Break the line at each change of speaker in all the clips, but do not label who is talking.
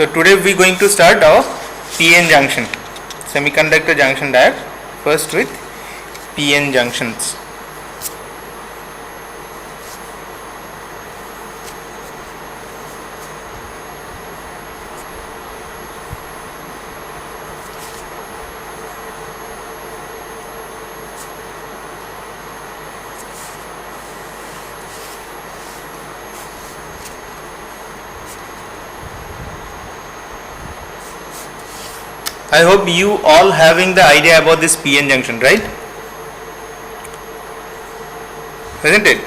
So today we are going to start our PN junction, semiconductor junction diode, first with PN junctions. I hope you all having the idea about this PN junction, right? Isn't it?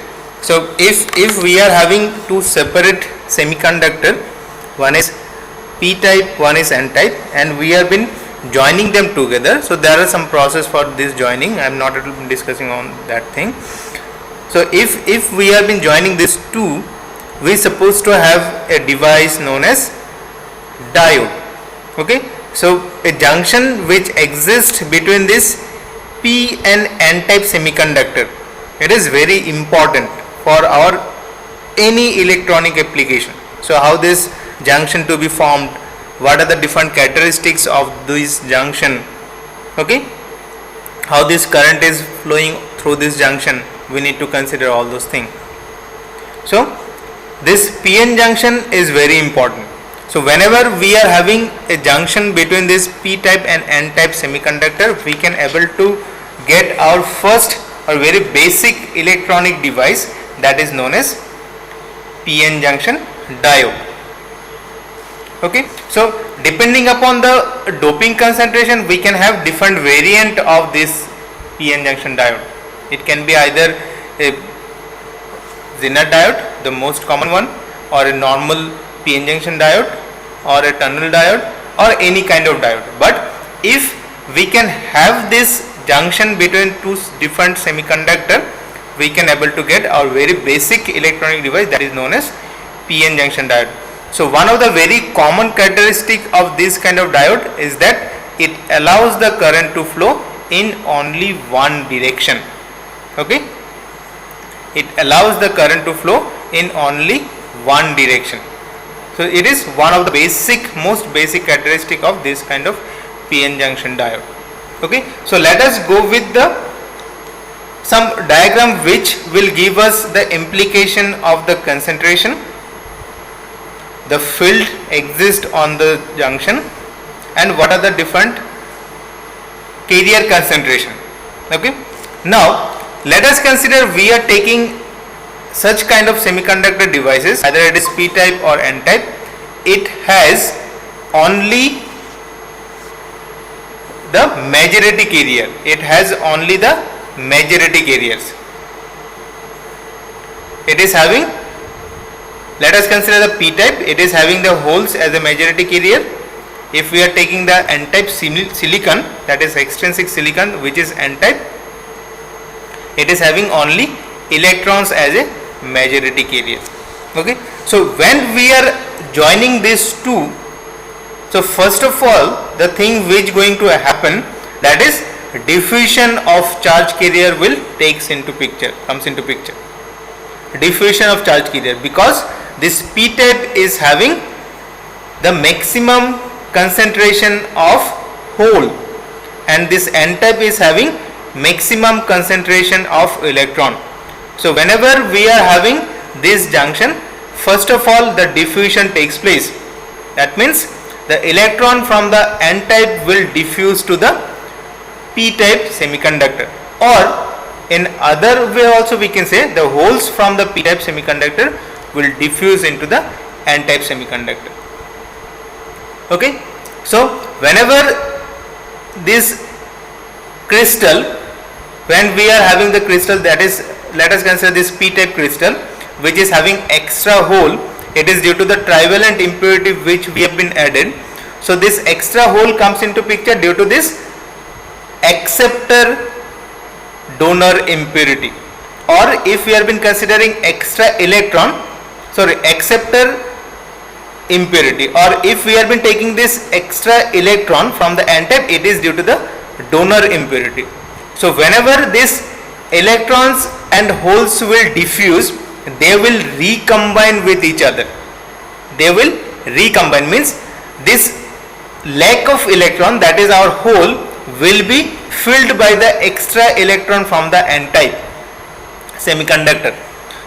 So if we are having two separate semiconductor, one is P type, one is N type, and we have been joining them together. So there are some process for this joining. I am not discussing on that thing. So if we have been joining these two, we are supposed to have a device known as diode. Okay. So a junction which exists between this P and N type semiconductor, it is very important for our any electronic application. So how this junction to be formed, what are the different characteristics of this junction, okay, how this current is flowing through this junction, we need to consider all those things. So this PN junction is very important. So whenever we are having a junction between this P type and N type semiconductor, we can able to get our first or very basic electronic device, that is known as PN junction diode. Okay, so depending upon the doping concentration, we can have different variant of this PN junction diode. It can be either a Zener diode, the most common one, or a normal PN junction diode, or a tunnel diode, or any kind of diode. But if we can have this junction between two different semiconductor, we can able to get our very basic electronic device, that is known as PN junction diode. So one of the very common characteristic of this kind of diode is that it allows the current to flow in only one direction. Okay, it allows the current to flow in only one direction. So it is one of the most basic characteristic of this kind of PN junction diode. Okay, so let us go with some diagram which will give us the implication of the concentration, the field exists on the junction, and what are the different carrier concentration. Okay, now let us consider we are taking such kind of semiconductor devices, either it is P type or N type. It has only the majority carrier. It has only the majority carriers. It is having, let us consider the P type, it is having the holes as a majority carrier. If we are taking the N type silicon, that is extrinsic silicon, which is N type, it is having only electrons as a majority carrier. Okay, so when we are joining these two, so first of all the thing which going to happen, that is diffusion of charge carrier will comes into picture. Diffusion of charge carrier, because this P type is having the maximum concentration of hole and this N type is having maximum concentration of electron. So whenever we are having this junction, first of all the diffusion takes place. That means the electron from the N type will diffuse to the P type semiconductor, or in other way also we can say the holes from the P type semiconductor will diffuse into the N type semiconductor. Okay, so whenever this crystal, when we are having the crystal, that is, let us consider this P type crystal which is having extra hole, it is due to the trivalent impurity which we have been added. So this extra hole comes into picture due to this acceptor donor impurity, or if we have been considering extra electron, acceptor impurity, or if we have been taking this extra electron from the N type, it is due to the donor impurity. So whenever this electrons and holes will diffuse, they will recombine with each other. They will recombine, means this lack of electron, that is our hole, will be filled by the extra electron from the n-type semiconductor.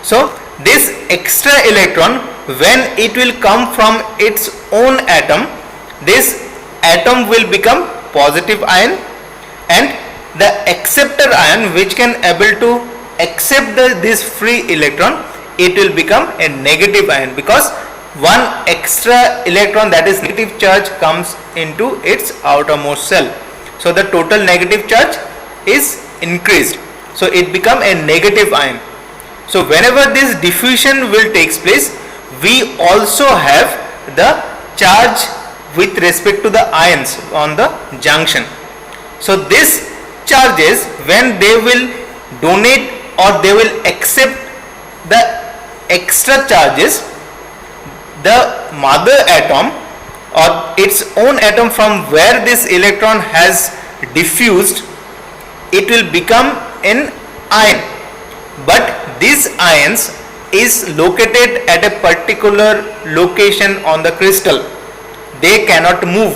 So this extra electron, when it will come from its own atom, this atom will become positive ion, and the acceptor ion, which can able to accept this free electron, it will become a negative ion, because one extra electron, that is negative charge, comes into its outermost shell. So the total negative charge is increased, so it become a negative ion. So whenever this diffusion will takes place, we also have the charge with respect to the ions on the junction. So this charges, when they will donate or they will accept the extra charges, the mother atom or its own atom from where this electron has diffused, it will become an ion. But these ions is located at a particular location on the crystal. They cannot move.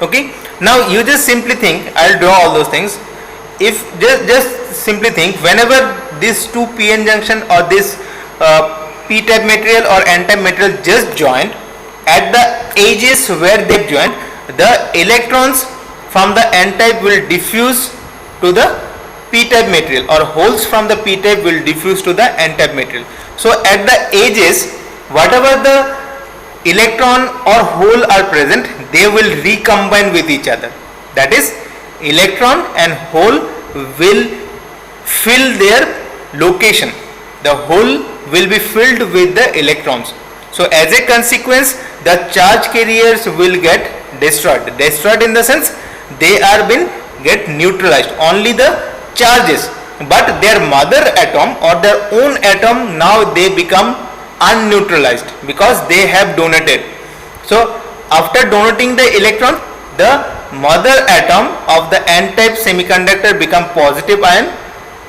Okay. Now you just simply think, I'll draw all those things. If just simply think, whenever these two p-n junction or this p-type material or n-type material just joined, at the edges where they joined, the electrons from the n-type will diffuse to the p-type material, or holes from the p-type will diffuse to the n-type material. So at the edges, whatever the electron or hole are present, they will recombine with each other. That is, electron and hole will fill their location. The hole will be filled with the electrons. So as a consequence, the charge carriers will get destroyed. Destroyed in the sense, they are been get neutralized. Only the charges, but their mother atom or their own atom, now they become unneutralized because they have donated. So after donating the electron, the mother atom of the n-type semiconductor become positive ion,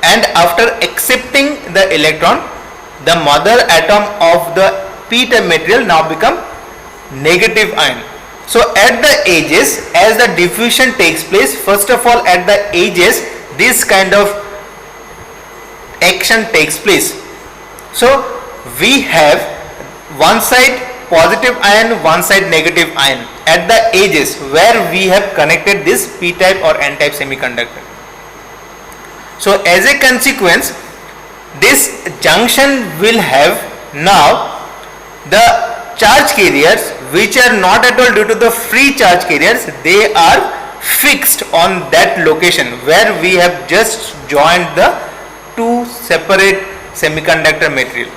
and after accepting the electron, the mother atom of the p-type material now become negative ion. So at the edges, as the diffusion takes place, first of all at the edges, this kind of action takes place. So we have one side positive ion, one side negative ion at the edges where we have connected this p-type or n-type semiconductor. So as a consequence, this junction will have now the charge carriers, which are not at all due to the free charge carriers, they are fixed on that location where we have just joined the two separate semiconductor material.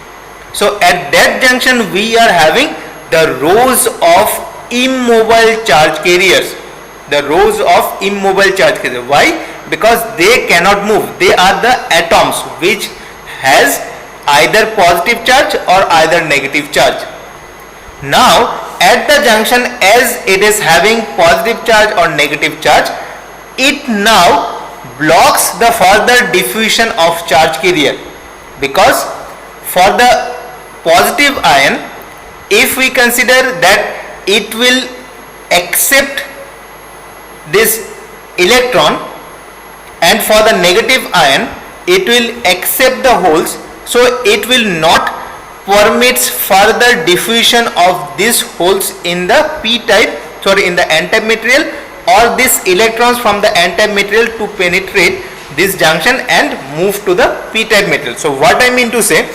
So at that junction we are having the rows of immobile charge carriers. The rows of immobile charge carriers. Why? Because they cannot move. They are the atoms which has either positive charge or either negative charge. Now at the junction, as it is having positive charge or negative charge, it now blocks the further diffusion of charge carrier, because for the positive ion, if we consider that it will accept this electron, and for the negative ion it will accept the holes, so it will not permits further diffusion of these holes in the p-type, in the n-type material, or these electrons from the n-type material to penetrate this junction and move to the p-type material. So what I mean to say,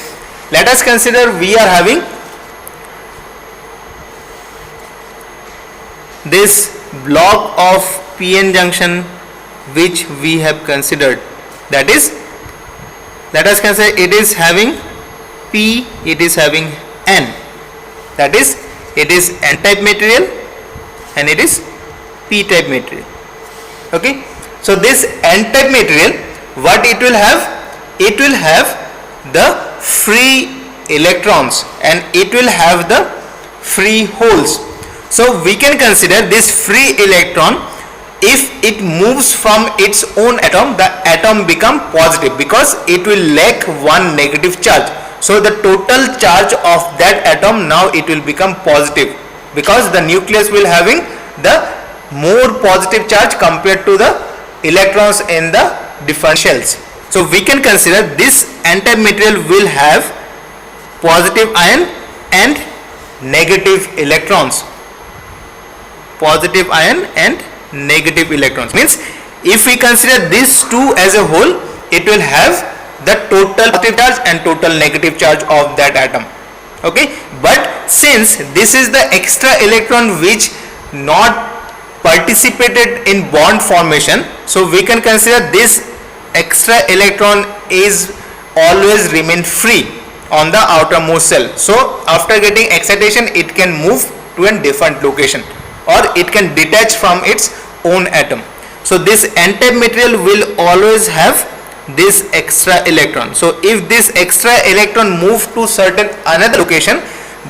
let us consider we are having this block of p-n junction which we have considered, that is, let us consider it is having P, it is having N, that is, it is n-type material and it is p-type material. Okay, so this n-type material, what it will have? It will have the free electrons and it will have the free holes. So we can consider this free electron, if it moves from its own atom, the atom become positive because it will lack one negative charge. So the total charge of that atom now it will become positive. because the nucleus will having the more positive charge compared to the electrons in the different shells. So we can consider this n-type material will have positive ion and negative electrons. Positive ion and negative electrons means if we consider these two as a whole, it will have the total positive charge and total negative charge of that atom. Okay, but since this is the extra electron which not participated in bond formation, so we can consider this extra electron is always remain free on the outermost shell. So after getting excitation, it can move to a different location or it can detach from its own atom. So this n-type material will always have this extra electron. So if this extra electron move to certain another location,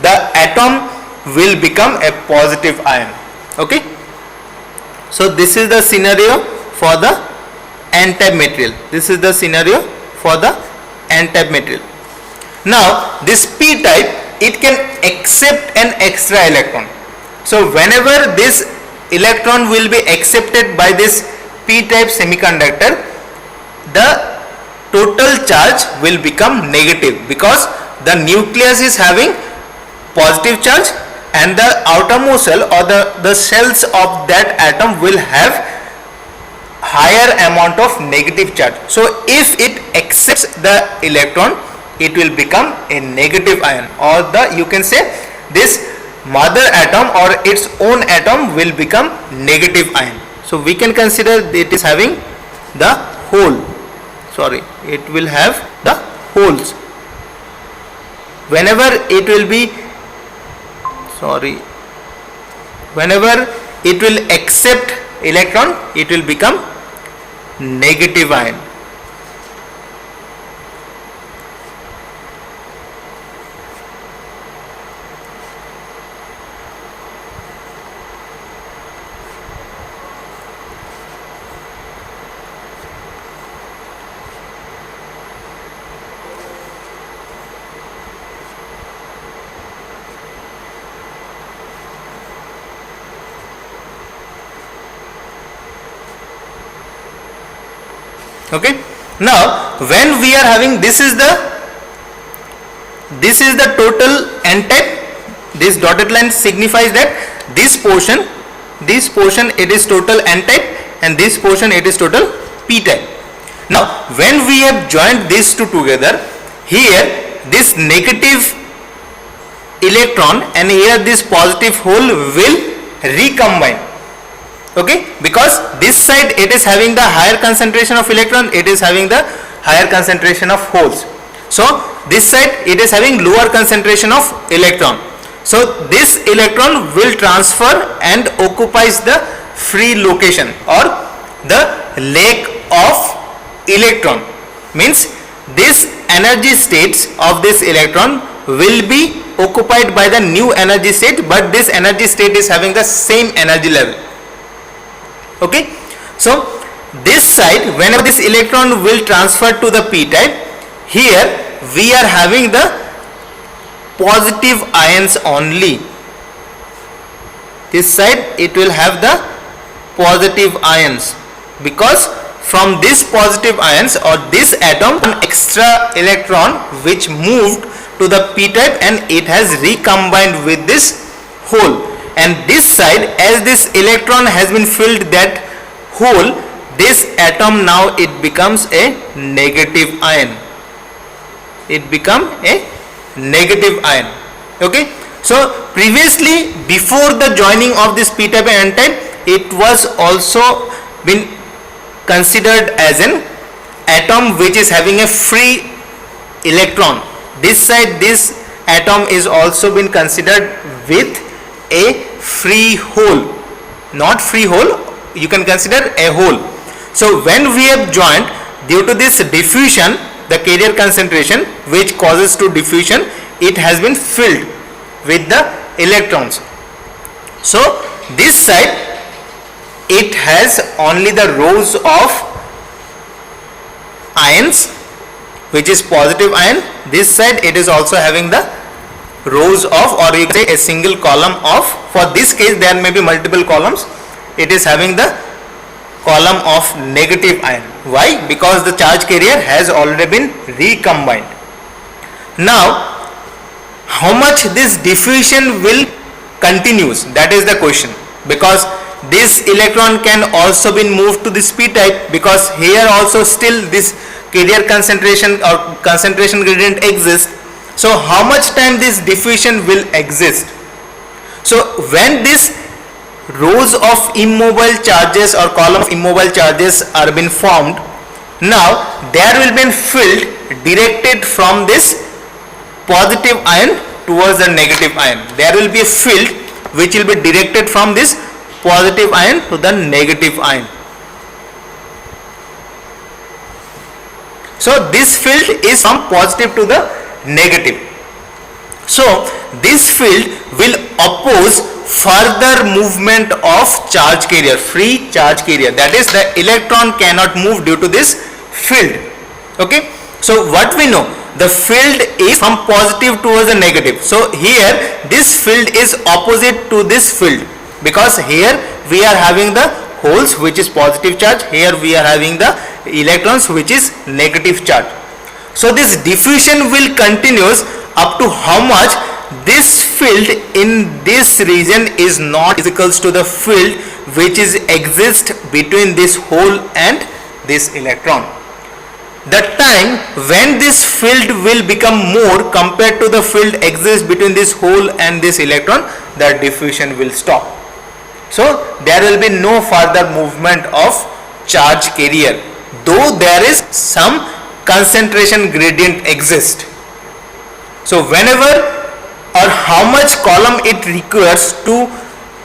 the atom will become a positive ion. Okay, so this is the scenario for the n-type material. This is the scenario for the n-type material. Now this p-type, it can accept an extra electron. So whenever this electron will be accepted by this p-type semiconductor, the total charge will become negative because the nucleus is having positive charge and the outermost shell or the shells of that atom will have higher amount of negative charge. So if it accepts the electron, it will become a negative ion, or the you can say this mother atom or its own atom will become negative ion. So we can consider it is having the hole. Sorry, it will have the holes. Whenever it will be, whenever it will accept electron, it will become negative ion. Okay, now when we are having this is the total n-type. This dotted line signifies that this portion it is total n-type and this portion it is total p-type. Now when we have joined these two together, here this negative electron and here this positive hole will recombine. Okay, because this side it is having the higher concentration of electron, it is having the higher concentration of holes. So this side it is having lower concentration of electron. So this electron will transfer and occupies the free location or the lake of electron. Means this energy states of this electron will be occupied by the new energy state, but this energy state is having the same energy level. Okay, so this side whenever this electron will transfer to the p-type, here we are having the positive ions only. This side it will have the positive ions because from this positive ions or this atom, an extra electron which moved to the p-type and it has recombined with this hole. And this side, as this electron has been filled that hole, this atom now it becomes a negative ion. It become a negative ion. Okay, so previously before the joining of this p-type and n-type, it was also been considered as an atom which is having a free electron. This side, this atom is also been considered with a free hole, not free hole, you can consider a hole. So when we have joined, due to this diffusion, the carrier concentration which causes to diffusion, it has been filled with the electrons. So this side it has only the rows of ions which is positive ion. This side it is also having the rows of, or you can say a single column of, for this case there may be multiple columns, it is having the column of negative ion. Why? Because the charge carrier has already been recombined. Now how much this diffusion will continues, that is the question, because this electron can also be moved to this p-type, because here also still this carrier concentration or concentration gradient exists. So how much time this diffusion will exist? So when this rows of immobile charges or column of immobile charges are been formed, now there will be a field directed from this positive ion towards the negative ion. There will be a field which will be directed from this positive ion to the negative ion. So this field is from positive to the negative. So this field will oppose further movement of charge carrier, free charge carrier, that is the electron cannot move due to this field. Okay, so what we know, the field is from positive towards the negative. So here this field is opposite to this field, because here we are having the holes which is positive charge, here we are having the electrons which is negative charge. So this diffusion will continues up to how much this field in this region is not equals to the field which is exist between this hole and this electron. The time when this field will become more compared to the field exists between this hole and this electron, the diffusion will stop. So there will be no further movement of charge carrier, though there is some concentration gradient exist. So whenever or how much column it requires to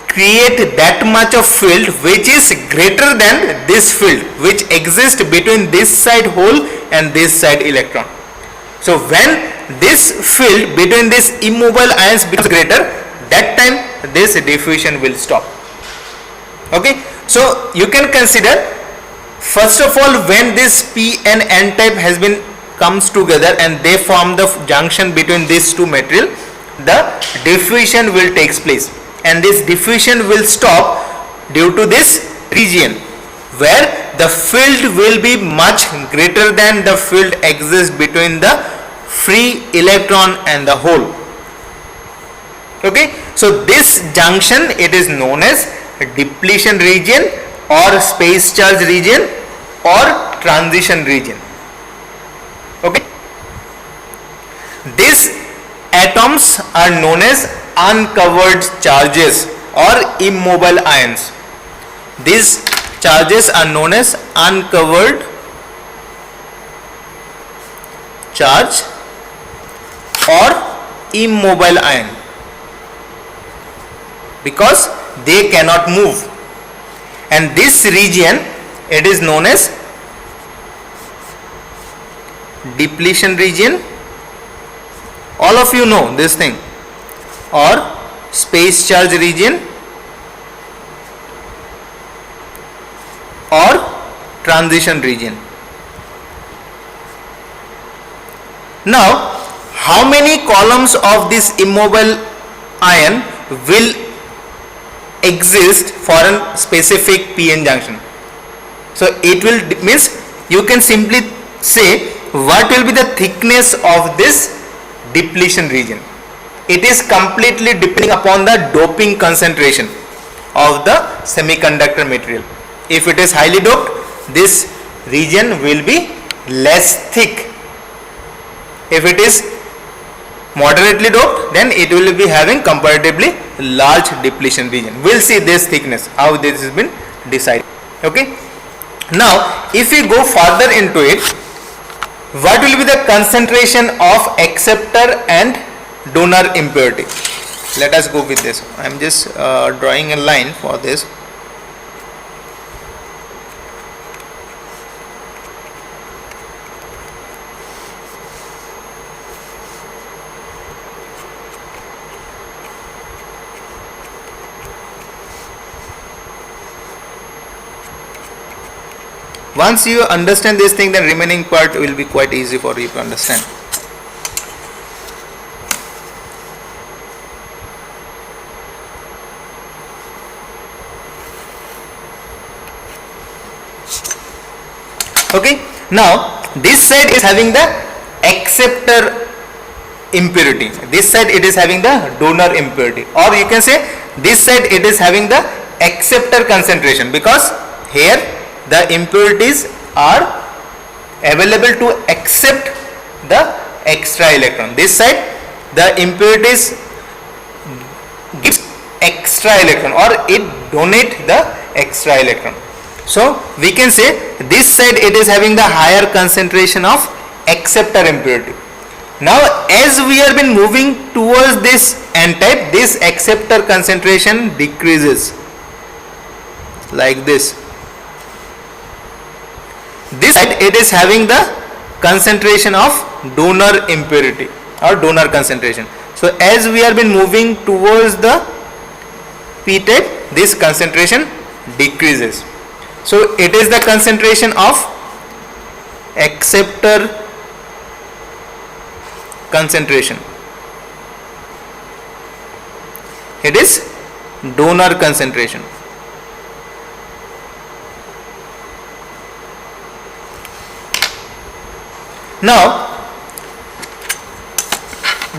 create that much of field which is greater than this field which exists between this side hole and this side electron. So when this field between these immobile ions becomes greater, that time this diffusion will stop. Okay, so you can consider, first of all, when this p and n type has been comes together and they form the junction between these two material, the diffusion will takes place, and this diffusion will stop due to this region where the field will be much greater than the field exists between the free electron and the hole. Okay, so this junction, it is known as depletion region or space charge region or transition region. Okay, these atoms are known as uncovered charges or immobile ions. These charges are known as uncovered charge or immobile ion because they cannot move, and this region, it is known as depletion region. All of you know this thing, or space charge region or transition region. Now, how many columns of this immobile ion will exist for a specific p-n junction? So it will means you can simply say what will be the thickness of this depletion region. It is completely depending upon the doping concentration of the semiconductor material. If it is highly doped, this region will be less thick. If it is moderately doped, then it will be having comparatively large depletion region. We'll see this thickness, how this has been decided. Okay. Now, if we go further into it, what will be the concentration of acceptor and donor impurity? Let us go with this. I am just drawing a line for this. Once you understand this thing, then remaining part will be quite easy for you to understand. Okay, now this side is having the acceptor impurity, this side it is having the donor impurity, or you can say this side it is having the acceptor concentration, because here the impurities are available to accept the extra electron. This side the impurities gives extra electron, or it donate the extra electron. So we can say this side it is having the higher concentration of acceptor impurity. Now as we have been moving towards this n-type, this acceptor concentration decreases like this. This side it is having the concentration of donor impurity or donor concentration. So as we have been moving towards the p-type, this concentration decreases. So it is the concentration of acceptor concentration, it is donor concentration. Now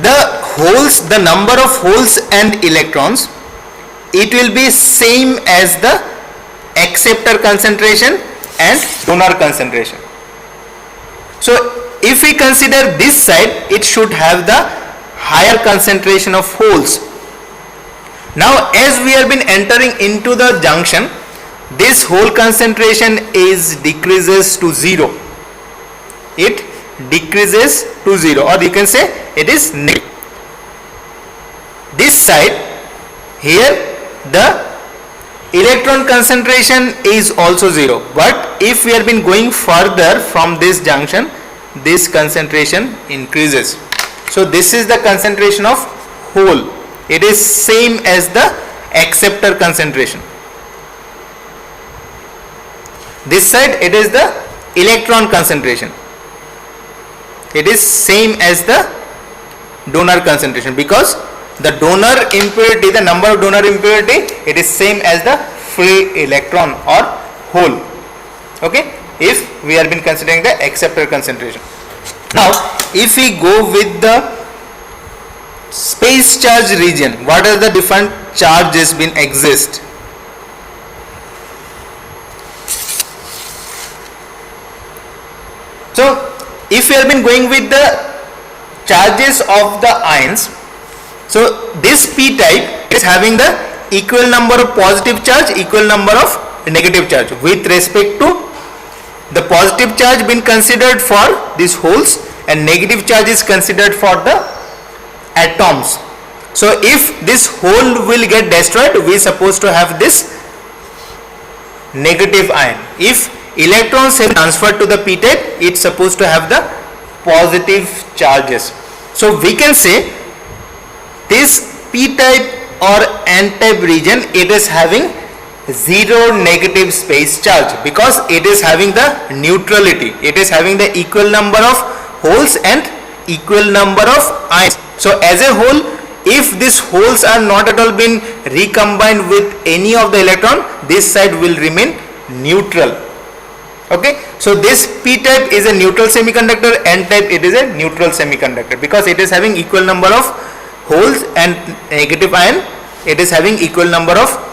the holes, the number of holes and electrons, it will be same as the acceptor concentration and donor concentration. So if we consider this side, it should have the higher concentration of holes. Now as we have been entering into the junction, this hole concentration is decreases to 0. It decreases to 0, or you can say it is negative. This side here the electron concentration is also 0, but if we have been going further from this junction, this concentration increases. So this is the concentration of hole, it is same as the acceptor concentration. This side it is the electron concentration, it is same as the donor concentration, because the donor impurity, the number of donor impurity, it is same as the free electron or hole. Okay, if we have been considering the acceptor concentration. Now if we go with the space charge region, what are the different charges been exist? So if we have been going with the charges of the ions, so this p-type is having the equal number of positive charge, equal number of negative charge. With respect to the positive charge been considered for these holes and negative charge is considered for the atoms. So if this hole will get destroyed, we are supposed to have this negative ion. If electrons are transferred to the p-type, it's supposed to have the positive charges. So we can say this p-type or n-type region, it is having 0 negative space charge, because it is having the neutrality, it is having the equal number of holes and equal number of ions. So as a whole, if these holes are not at all been recombined with any of the electron, this side will remain neutral. Okay, so this p-type is a neutral semiconductor, n-type it is a neutral semiconductor, because it is having equal number of holes and negative ion, it is having equal number of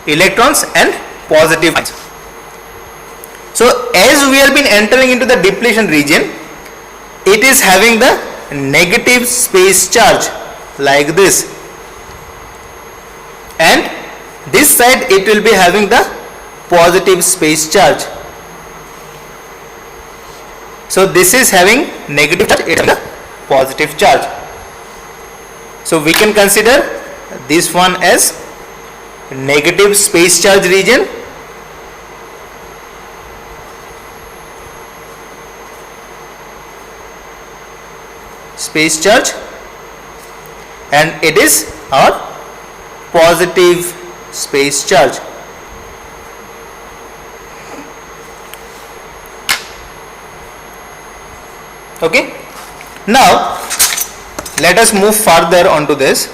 electrons and positive ions. So as we have been entering into the depletion region, it is having the negative space charge like this, and this side it will be having the positive space charge. So this is having negative charge, it is the positive charge. So we can consider this one as negative space charge region, space charge, and it is our positive space charge. Okay, now let us move further onto this.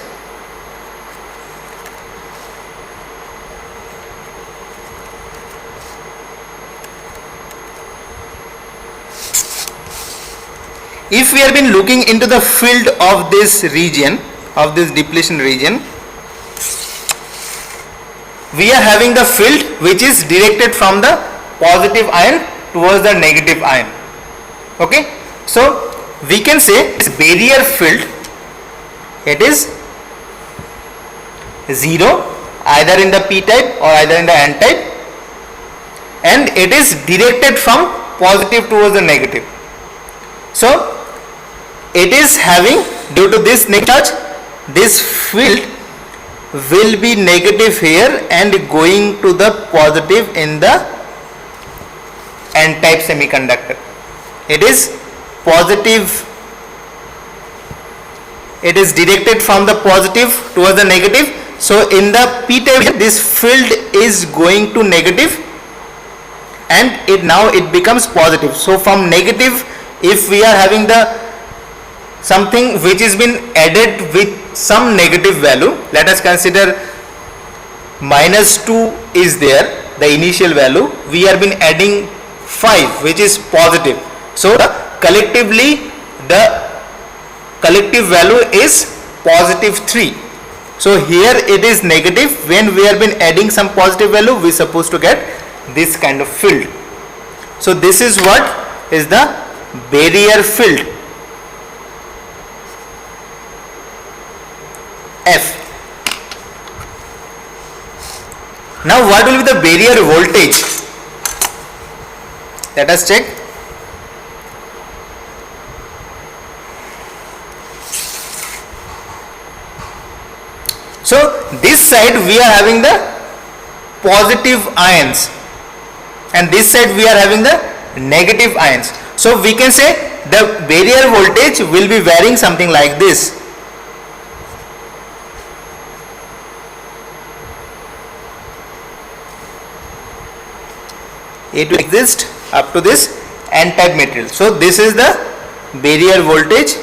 if we have been looking into the field of this region, of this depletion region, we are having the field which is directed from the positive ion towards the negative ion. Okay, so we can say this barrier field, it is 0 either in the p type or either in the n type, and it is directed from positive towards the negative. So it is having, due to this negative charge, this field will be negative here and going to the positive in the n type semiconductor. It is positive, it is directed from the positive towards the negative. So in the p type, this field is going to negative and now it becomes positive. So from negative, if we are having the something which has been added with some negative value, let us consider -2 is there, the initial value, we have been adding 5 which is positive. So collectively the collective value is +3. So here it is negative. When we have been adding some positive value, we are supposed to get this kind of field. So this is what is the barrier field F. Now what will be the barrier voltage? Let us check. So this side we are having the positive ions and this side we are having the negative ions. So we can say the barrier voltage will be varying something like this. It will exist up to this n type material. So this is the barrier voltage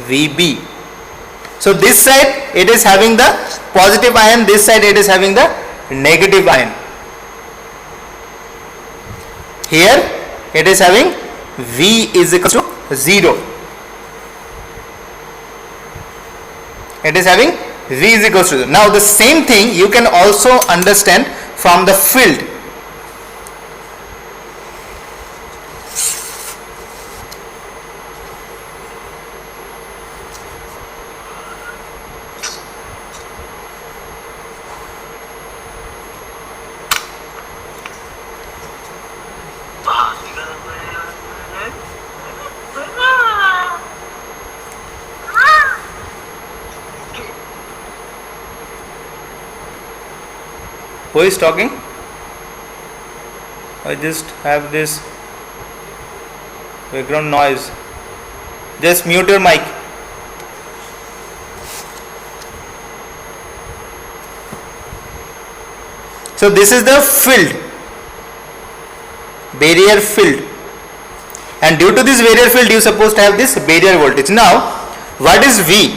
VB. So this side it is having the positive ion, this side it is having the negative ion. Here it is having V is equal to 0. It is having V is equal to 0. Now the same thing you can also understand from the field. Who is talking? I just have this background noise. Just mute your mic. So this is the field, barrier field, and due to this barrier field you are supposed to have this barrier voltage. Now what is V?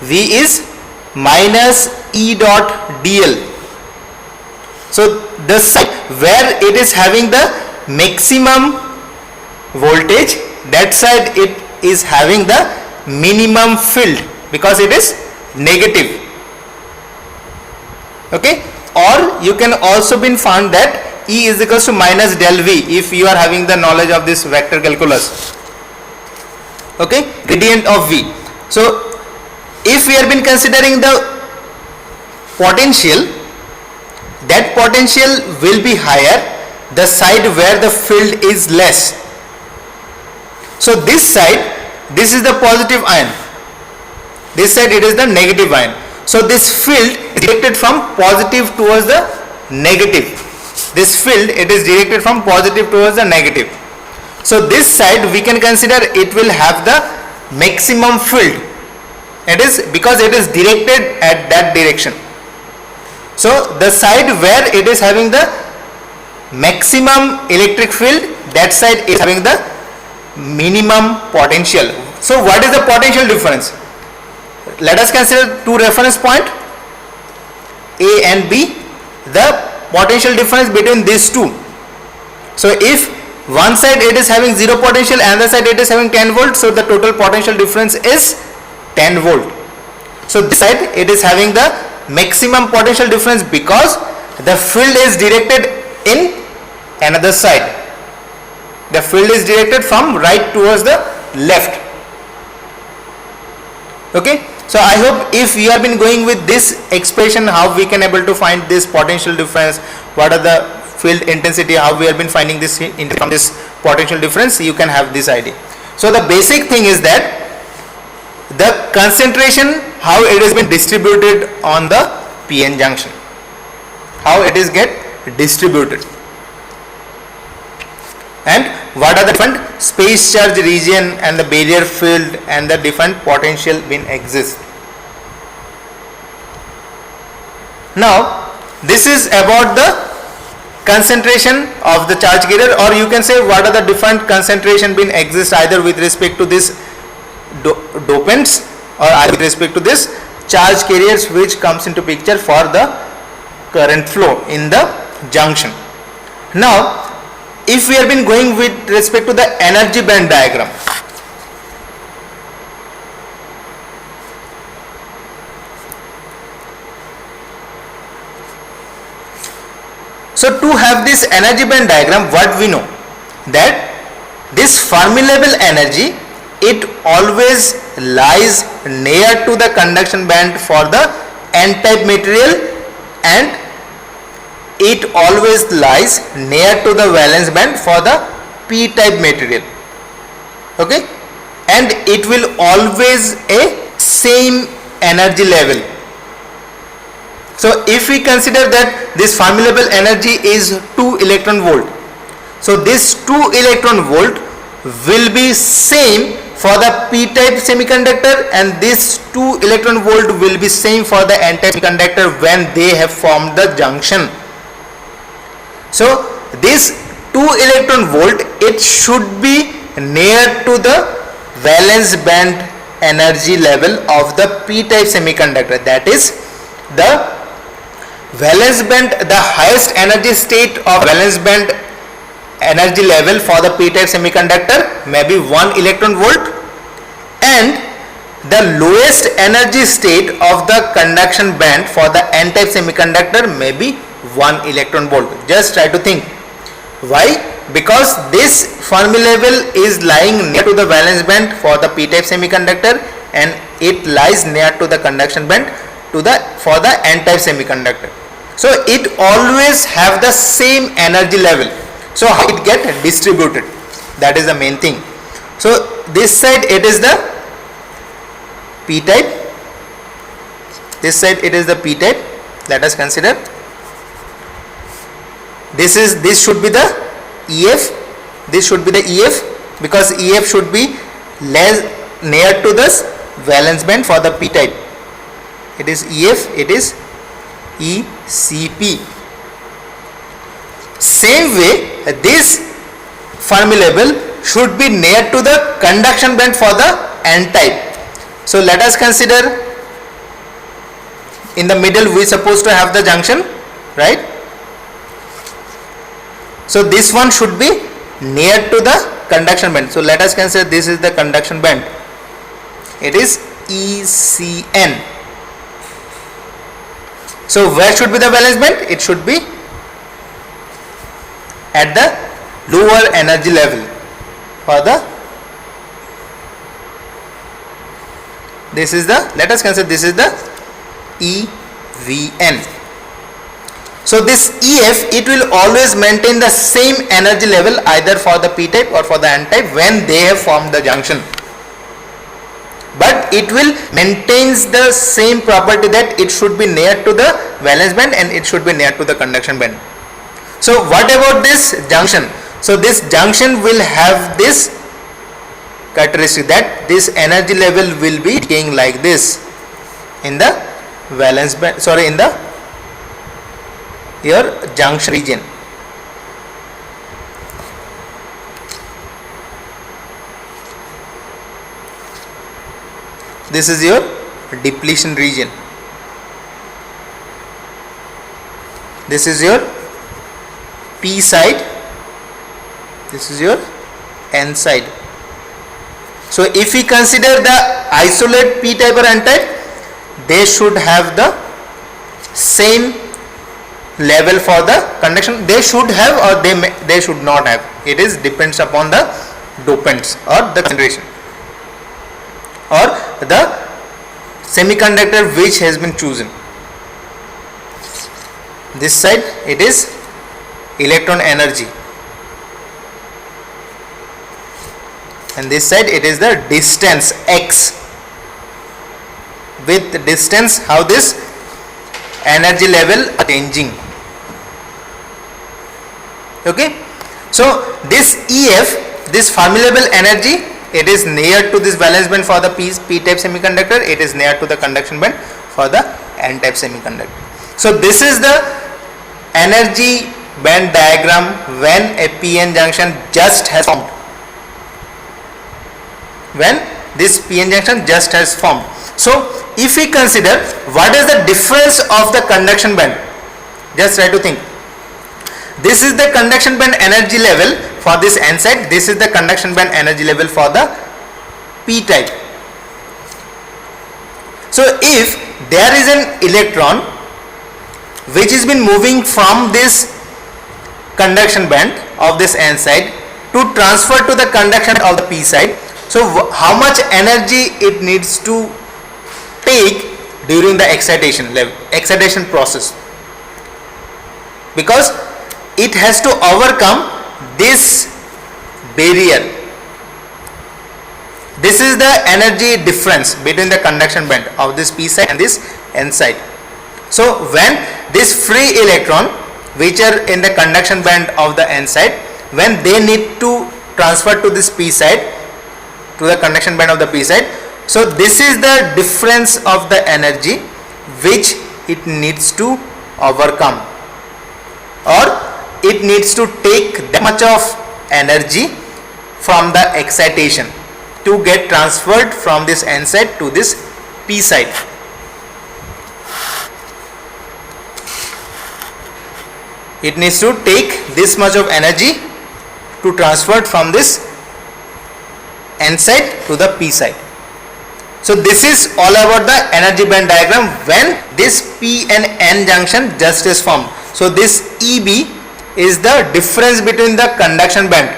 V is minus E dot dl. So the side where it is having the maximum voltage, that side it is having the minimum field because it is negative. Okay, or you can also be found that E is equals to minus del V if you are having the knowledge of this vector calculus. Okay, gradient of V. So if we have been considering the potential, that potential will be higher the side where the field is less. So this side, this is the positive ion, this side it is the negative ion. So this field is directed from positive towards the negative. This field it is directed from positive towards the negative. So this side we can consider it will have the maximum field. It is because it is directed at that direction. So the side where it is having the maximum electric field, that side is having the minimum potential. So what is the potential difference? Let us consider two reference point A and B, the potential difference between these two. So if one side it is having 0 potential, another side it is having 10 volt, so the total potential difference is 10 volt. So this side it is having the maximum potential difference because the field is directed in another side. The field is directed from right towards the left. Okay, so I hope if you have been going with this expression, how we can able to find this potential difference, what are the field intensity, how we have been finding this from this potential difference, you can have this idea. So the basic thing is that the concentration, how it has been distributed on the PN junction, how it is get distributed, and what are the different space charge region and the barrier field and the different potential bin exist. Now this is about the concentration of the charge carrier, or you can say what are the different concentration bin exist either with respect to this dopants or with respect to this charge carriers which comes into picture for the current flow in the junction. Now if we have been going with respect to the energy band diagram, so to have this energy band diagram, what we know that this Fermi level energy, it always lies near to the conduction band for the n-type material, and it always lies near to the valence band for the p-type material. Okay, and it will always a same energy level. So if we consider that this Fermi level energy is 2 electron volt, so this 2 electron volt will be same for the p-type semiconductor, and this 2 electron volt will be same for the n-type semiconductor when they have formed the junction. So this 2 electron volt, it should be near to the valence band energy level of the p-type semiconductor. That is the valence band, the highest energy state of valence band energy level for the p-type semiconductor may be 1 electron volt, and the lowest energy state of the conduction band for the n-type semiconductor may be 1 electron volt. Just try to think why, because this Fermi level is lying near to the valence band for the p-type semiconductor, and it lies near to the conduction band for the n-type semiconductor. So it always have the same energy level. So how it get distributed, that is the main thing. So this side it is the p-type, this side it is the p-type. Let us consider this should be the EF, this should be the EF, because EF should be less near to this valence band for the p-type. It is EF, it is ECP. Same way this Fermi level should be near to the conduction band for the n-type. So let us consider in the middle we supposed to have the junction, right? So this one should be near to the conduction band. So let us consider this is the conduction band. It is ECN. So where should be the valence band? It should be at the lower energy level for the, this is the, let us consider this is the EVN. So this EF, it will always maintain the same energy level either for the p-type or for the n-type when they have formed the junction, but it will maintains the same property that it should be near to the valence band and it should be near to the conduction band. So what about this junction? So this junction will have this characteristic that this energy level will be decaying like this in the valence band, sorry, in the your junction region. This is your depletion region. This is your P side. This is your N side. So if we consider the isolate p type or n type, they should have the same level for the conduction. They should have, or they should not have. It is depends upon the dopants or the concentration or the semiconductor which has been chosen. This side it is electron energy, and this side it is the distance x. With distance, how this energy level are changing. Okay, so this EF, this formulable energy, it is near to this valence band for the p type semiconductor, it is near to the conduction band for the n type semiconductor. So this is the energy band diagram when a p-n junction just has formed. When this p-n junction just has formed. So if we consider what is the difference of the conduction band, just try to think. This is the conduction band energy level for this n side, this is the conduction band energy level for the p type. So if there is an electron which has been moving from this conduction band of this n side to transfer to the conduction of the p side, so how much energy it needs to take during the excitation process, because it has to overcome this barrier. This is the energy difference between the conduction band of this p side and this n side. So when this free electron which are in the conduction band of the n side, when they need to transfer to this p side, to the conduction band of the p side, so this is the difference of the energy which it needs to overcome, or it needs to take that much of energy from the excitation to get transferred from this n side to this p side. It needs to take this much of energy to transfer from this n side to the p side. So this is all about the energy band diagram when this p and n junction just is formed. So this EB is the difference between the conduction band,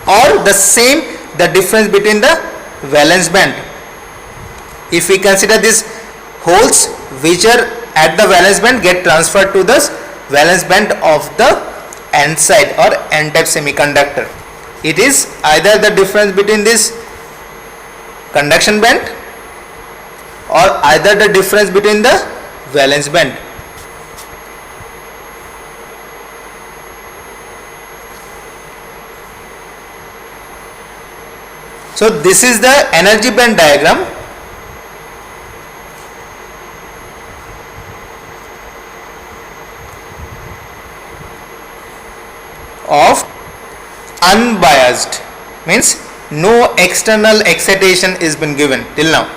or the difference between the valence band. If we consider these holes which are at the valence band get transferred to the valence band of the n side or n type semiconductor, it is either the difference between this conduction band or either the difference between the valence band. So this is the energy band diagram of unbiased, means no external excitation is been given till now,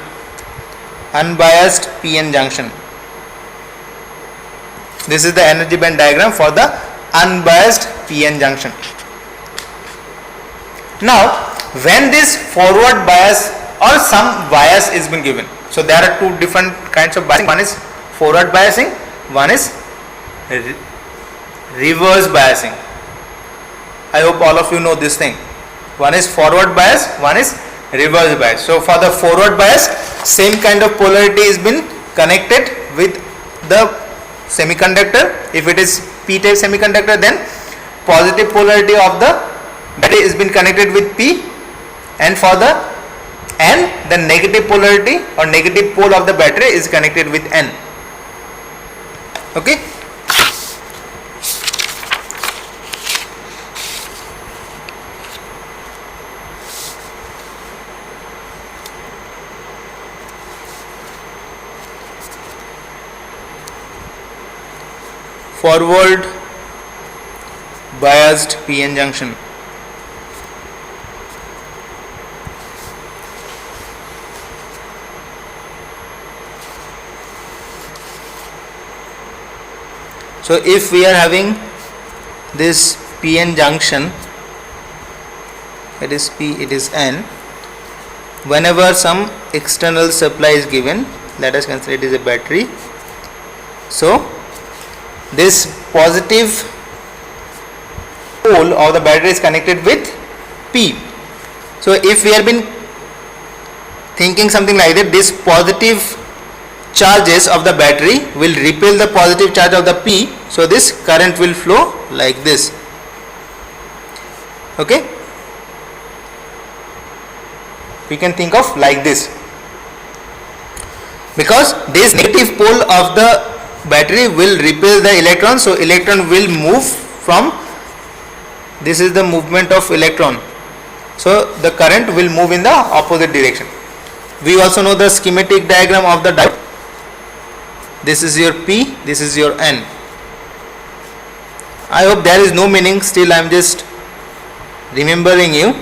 unbiased p-n junction. This is the energy band diagram for the unbiased p-n junction. Now when this forward bias or some bias is been given, so there are two different kinds of biasing. One is forward biasing, one is reverse biasing. I hope all of you know this thing. One is forward bias, one is reverse bias. So for the forward bias, same kind of polarity is been connected with the semiconductor. If it is p type semiconductor, then positive polarity of the battery is been connected with p, and for the n, the negative polarity or negative pole of the battery is connected with n. Okay. Forward biased p-n junction. So if we are having this p-n junction it is P, it is N. Whenever some external supply is given, let us consider it is a battery. So this positive pole of the battery is connected with P. So if we have been thinking something like that, this positive charges of the battery will repel the positive charge of the P, so this current will flow like this. Okay, we can think of like this, because this negative pole of the battery will repel the electron, so electron will move from, this is the movement of electron, so the current will move in the opposite direction. We also know the schematic diagram of the diode. This is your P, this is your N. I hope there is no meaning, still I am just remembering you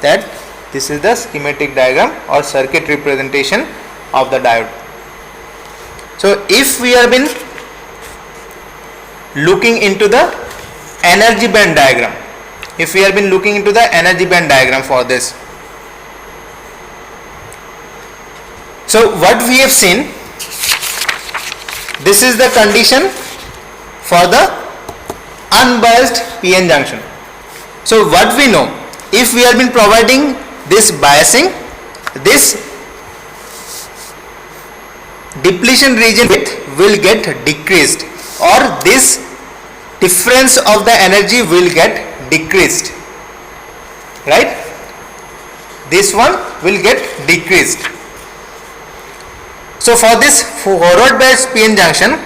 that this is the schematic diagram or circuit representation of the diode. So if we have been looking into the energy band diagram, for this, so what we have seen, this is the condition for the unbiased PN junction. So what we know, if we have been providing this biasing, this depletion region width will get decreased, or this difference of the energy will get decreased, right? This one will get decreased. So for this forward biased PN junction,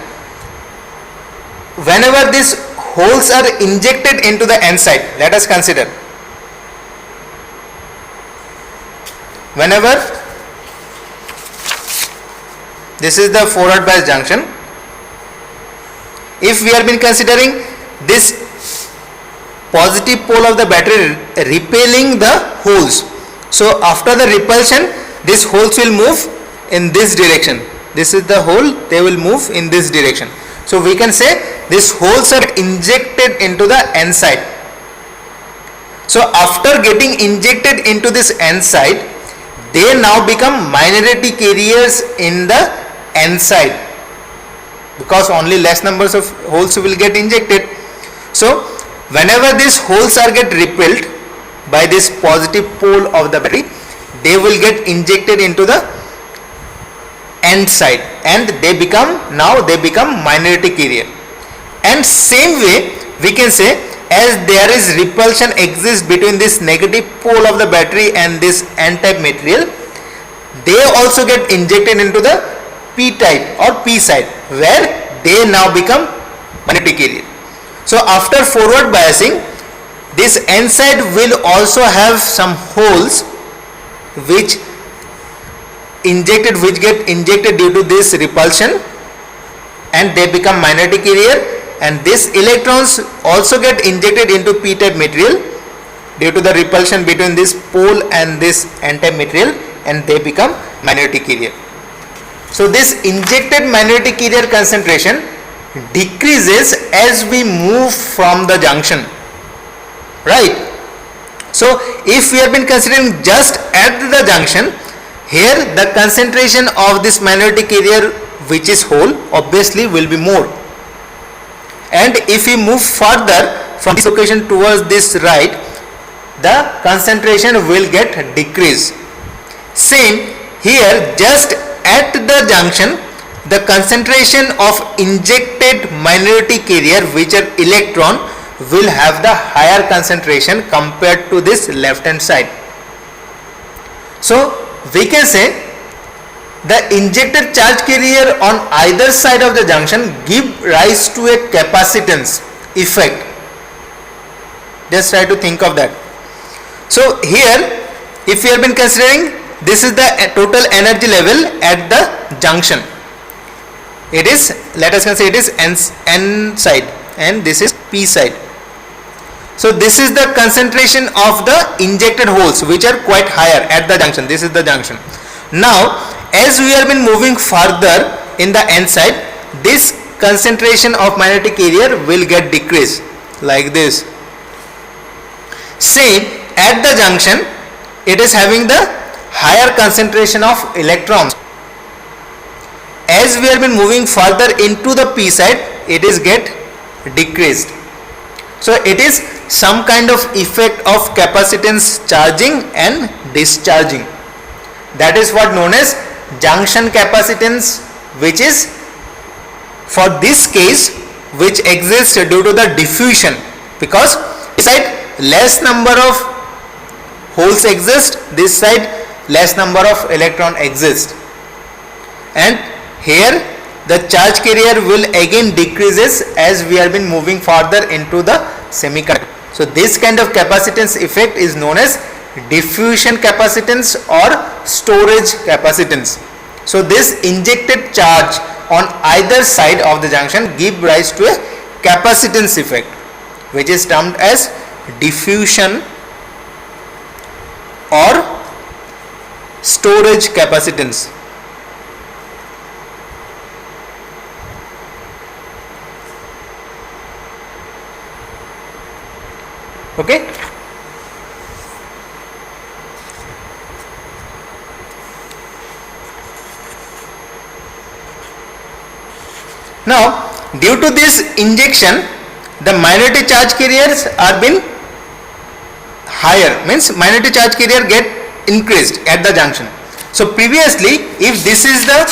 whenever these holes are injected into the N side, let us consider, whenever this is the forward bias junction, if we have been considering this positive pole of the battery repelling the holes, so after the repulsion, these holes will move in this direction. This is the hole, they will move in this direction. So we can say these holes are injected into the N side. So after getting injected into this N side, they now become minority carriers in the N side, because only less numbers of holes will get injected. So whenever these holes are get repelled by this positive pole of the battery, they will get injected into the N side, and they become minority carrier. And same way we can say, as there is repulsion exists between this negative pole of the battery and this N type material, they also get injected into the P type or P side, where they now become minority carrier. So after forward biasing, this N side will also have some holes which get injected due to this repulsion, and they become minority carrier, and these electrons also get injected into P type material due to the repulsion between this pole and this N type material, and they become minority carrier. So this injected minority carrier concentration decreases as we move from the junction, right? So if we have been considering just at the junction, here the concentration of this minority carrier which is whole obviously will be more, and if we move further from this location towards this right, the concentration will get decreased. Same here, just at the junction, the concentration of injected minority carrier which are electron will have the higher concentration compared to this left hand side. So we can say the injected charge carrier on either side of the junction give rise to a capacitance effect. Just try to think of that. So here, if we have been considering, this is the total energy level at the junction. It is, let us consider it is N side and this is P side. So this is the concentration of the injected holes which are quite higher at the junction. This is the junction. Now as we have been moving further in the N side, this concentration of magnetic carrier will get decreased like this. Same at the junction it is having the higher concentration of electrons. As we have been moving further into the p side, it is get decreased. So it is some kind of effect of capacitance charging and discharging. That is what known as junction capacitance, which is for this case which exists due to the diffusion, because this side less number of holes exist, this side less number of electron exist, and here the charge carrier will again decreases as we have been moving further into the semiconductor. So this kind of capacitance effect is known as diffusion capacitance or storage capacitance. So this injected charge on either side of the junction give rise to a capacitance effect, which is termed as diffusion or storage capacitance. Okay. Now, due to this injection, the minority charge carriers are been higher, means minority charge carrier get increased at the junction. So previously, if this is the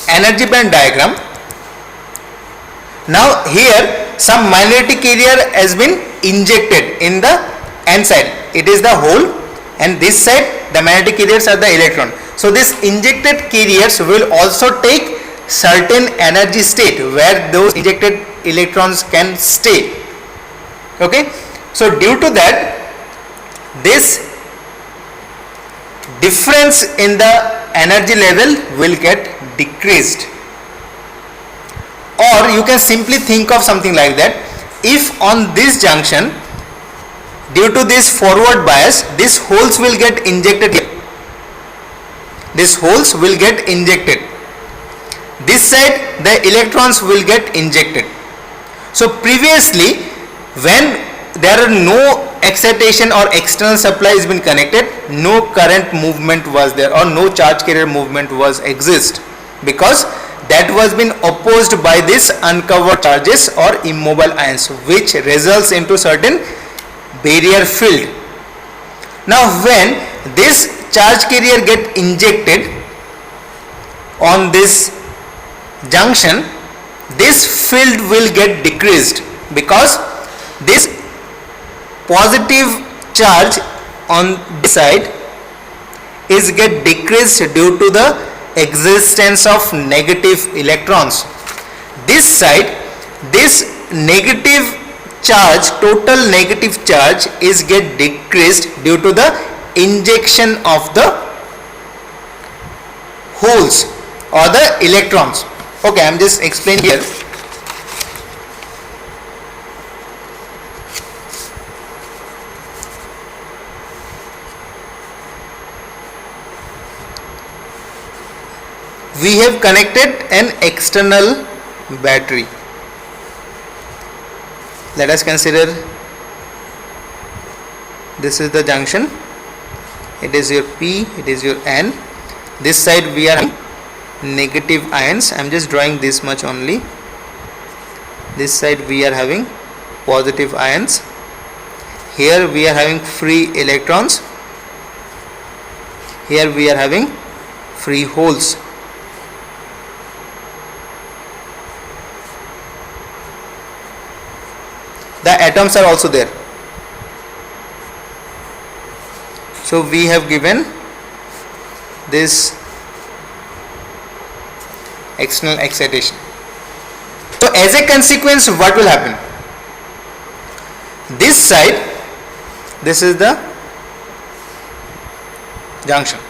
energy band diagram, now here some minority carrier has been injected in the n side, it is the hole, and this side the minority carriers are the electron. So this injected carriers will also take certain energy state where those injected electrons can stay. Okay, so due to that, this difference in the energy level will get decreased. Or you can simply think of something like that: if on this junction, due to this forward bias, these holes will get injected here, these holes will get injected, this side the electrons will get injected. So previously, when there are no excitation or external supply has been connected, no current movement was there or no charge carrier movement was exist, because that was been opposed by this uncovered charges or immobile ions, which results into certain barrier field. Now when this charge carrier get injected on this junction, this field will get decreased, because this positive charge on this side is get decreased due to the existence of negative electrons. This side, this negative charge, total negative charge is get decreased due to the injection of the holes or the electrons. Okay, I am just explaining here. We have connected an external battery. Let us consider this is the junction, it is your P, it is your N. This side we are having negative ions, I am just drawing this much only. This side we are having positive ions. Here we are having free electrons. Here we are having free holes. The atoms are also there. So we have given this external excitation. So as a consequence, what will happen? This side, this is the junction.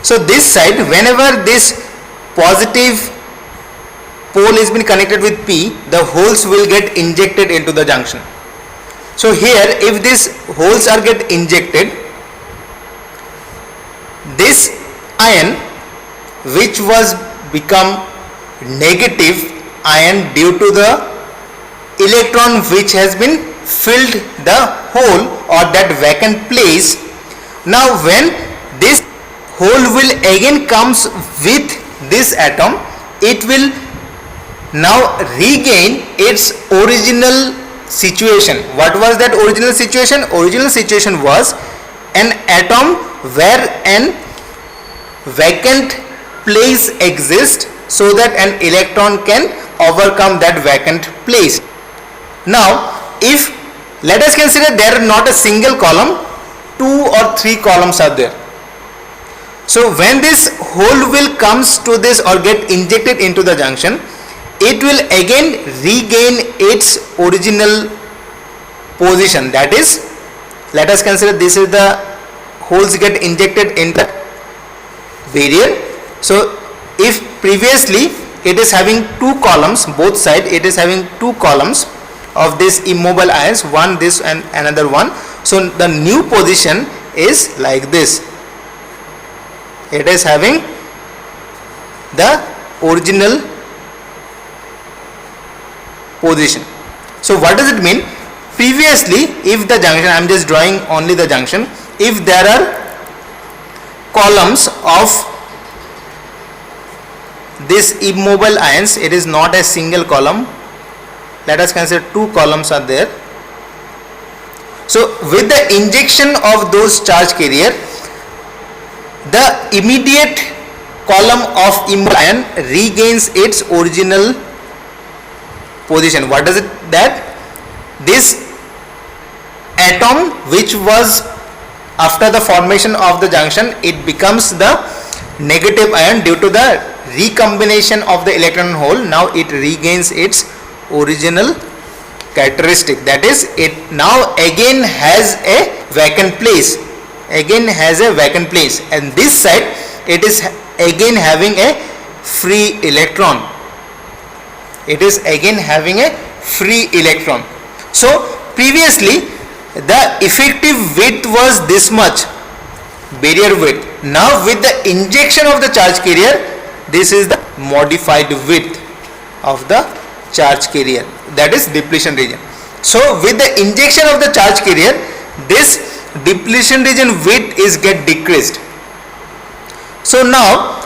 So this side, whenever this positive pole has been connected with P, the holes will get injected into the junction. So here, if these holes are get injected, this ion, which was become negative ion due to the electron which has been filled the hole or that vacant place. Now when this hole will again comes with this atom, it will now regain its original situation. What was that original situation? Original situation was an atom where an vacant place exists, so that an electron can overcome that vacant place. Now if let us consider there are not a single column, 2 or 3 columns are there. So when this hole will comes to this or get injected into the junction, it will again regain its original position. That is, let us consider this is the holes get injected in the barrier. So if previously it is having 2 columns, both side it is having 2 columns of this immobile ions, one this and another one. So the new position is like this. It is having the original position. So what does it mean? Previously, if the junction, I am just drawing only the junction, if there are columns of this immobile ions, it is not a single column, let us consider 2 columns are there. So with the injection of those charge carrier, the immediate column of immobile ion regains its original position. What does it that? This atom which was after the formation of the junction, it becomes the negative ion due to the recombination of the electron hole. Now it regains its original characteristic, that is, it now again has a vacant place, and this side it is again having a free electron. So previously the effective width was this much, barrier width. Now with the injection of the charge carrier, this is the modified width of the charge carrier, that is depletion region. So with the injection of the charge carrier, this depletion region width is get decreased. So now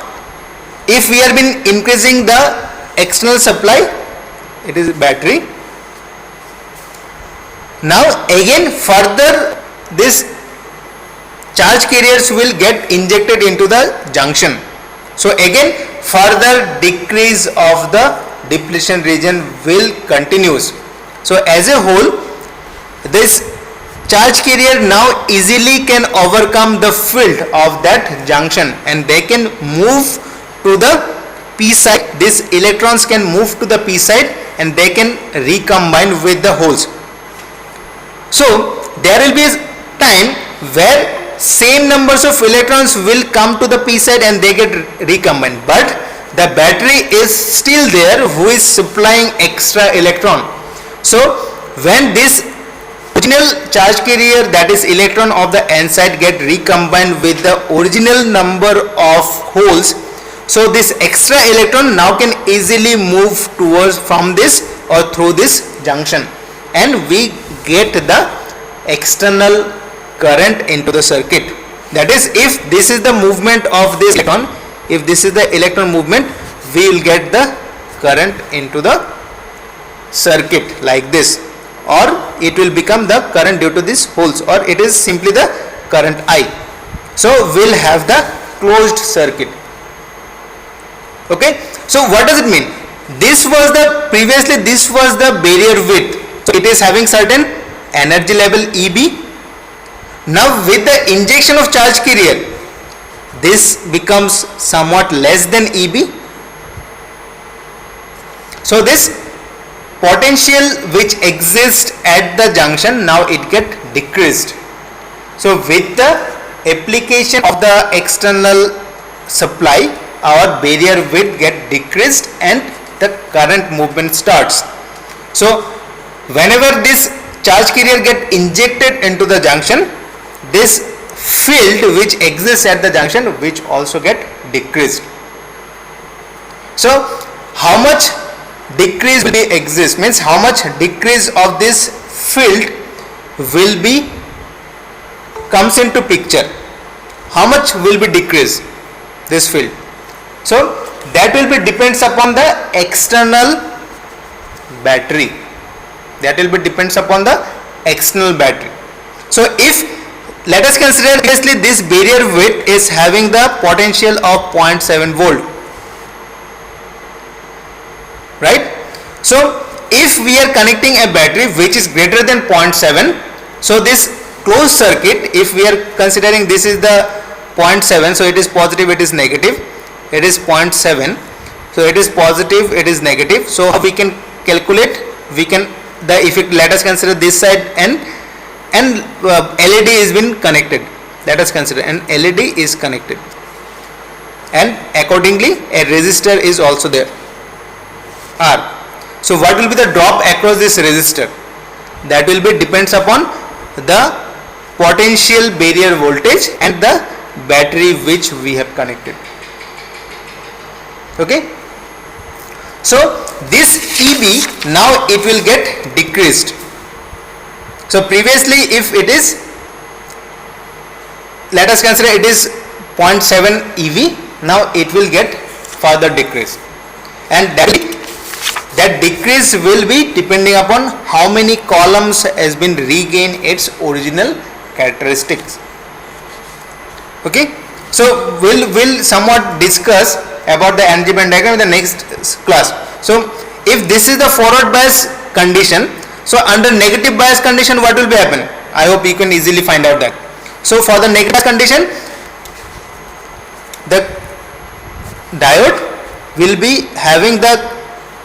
if we have been increasing the external supply, it is battery. Now again further this charge carriers will get injected into the junction. So again further decrease of the depletion region will continues. So as a whole, this charge carrier now easily can overcome the field of that junction, and they can move to the p side. These electrons can move to the p side and they can recombine with the holes. So there will be a time where same numbers of electrons will come to the p side and they get recombined, but the battery is still there who is supplying extra electron. So when this original charge carrier, that is electron of the n side, get recombined with the original number of holes, so this extra electron now can easily move towards from this or through this junction, and we get the external current into the circuit. That is, if this is the movement of this electron, if this is the electron movement, we will get the current into the circuit like this, or it will become the current due to these holes, or it is simply the current I. So we will have the closed circuit. Okay, so what does it mean? This was the previously this was the barrier width, so it is having certain energy level EB. Now with the injection of charge carrier, this becomes somewhat less than EB. So this potential which exists at the junction, now it get decreased. So with the application of the external supply, our barrier width get decreased and the current movement starts. So whenever this charge carrier get injected into the junction, this field which exists at the junction which also get decreased. So how much decrease will exist, means how much decrease of this field will be comes into picture, how much will be decreased this field? So that will be depends upon the external battery. That will be depends upon the external battery. So if let us consider obviously this barrier width is having the potential of 0.7 volt, right? So if we are connecting a battery which is greater than 0.7, so this closed circuit, if we are considering this is the 0.7, so it is positive, it is negative, it is 0.7, so it is positive, it is negative. So we can calculate, we can the if it, let us consider this side and LED is been connected. Let us consider an LED is connected, and accordingly a resistor is also there, R. So what will be the drop across this resistor? That will be depends upon the potential barrier voltage and the battery which we have connected. Okay. So this EB now it will get decreased. So previously if it is, let us consider it is 0.7 EV, now it will get further decrease, and that decrease will be depending upon how many columns has been regained its original characteristics. Okay, so we'll somewhat discuss about the energy band diagram in the next class. So if this is the forward bias condition, so under negative bias condition what will be happen? I hope you can easily find out that. So for the negative bias condition, the diode will be having the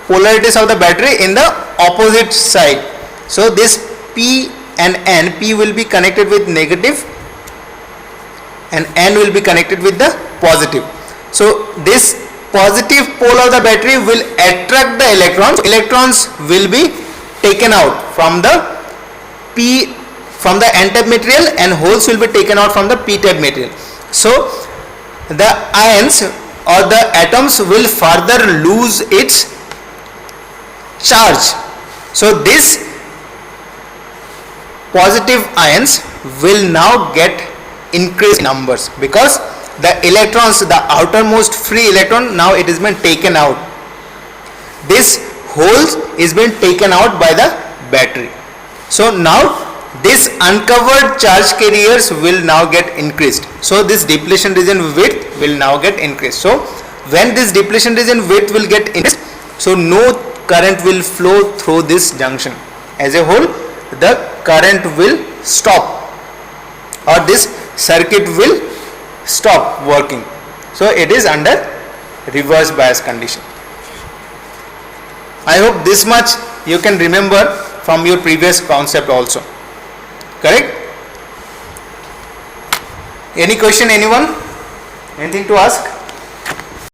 polarities of the battery in the opposite side. So this P and N, P will be connected with negative and N will be connected with the positive. So this positive pole of the battery will attract the electrons. Electrons will be taken out from the P, from the N type material, and holes will be taken out from the P type material. So the ions or the atoms will further lose its charge. So this positive ions will now get increased numbers because the electrons, the outermost free electron, now it has been taken out. This holes is been taken out by the battery. So now this uncovered charge carriers will now get increased. So this depletion region width will now get increased. So when this depletion region width will get increased, so no current will flow through this junction. As a whole, the current will stop, or this circuit will stop working. So it is under reverse bias condition. I hope this much you can remember from your previous concept also. Correct? Any question, anyone? Anything to ask?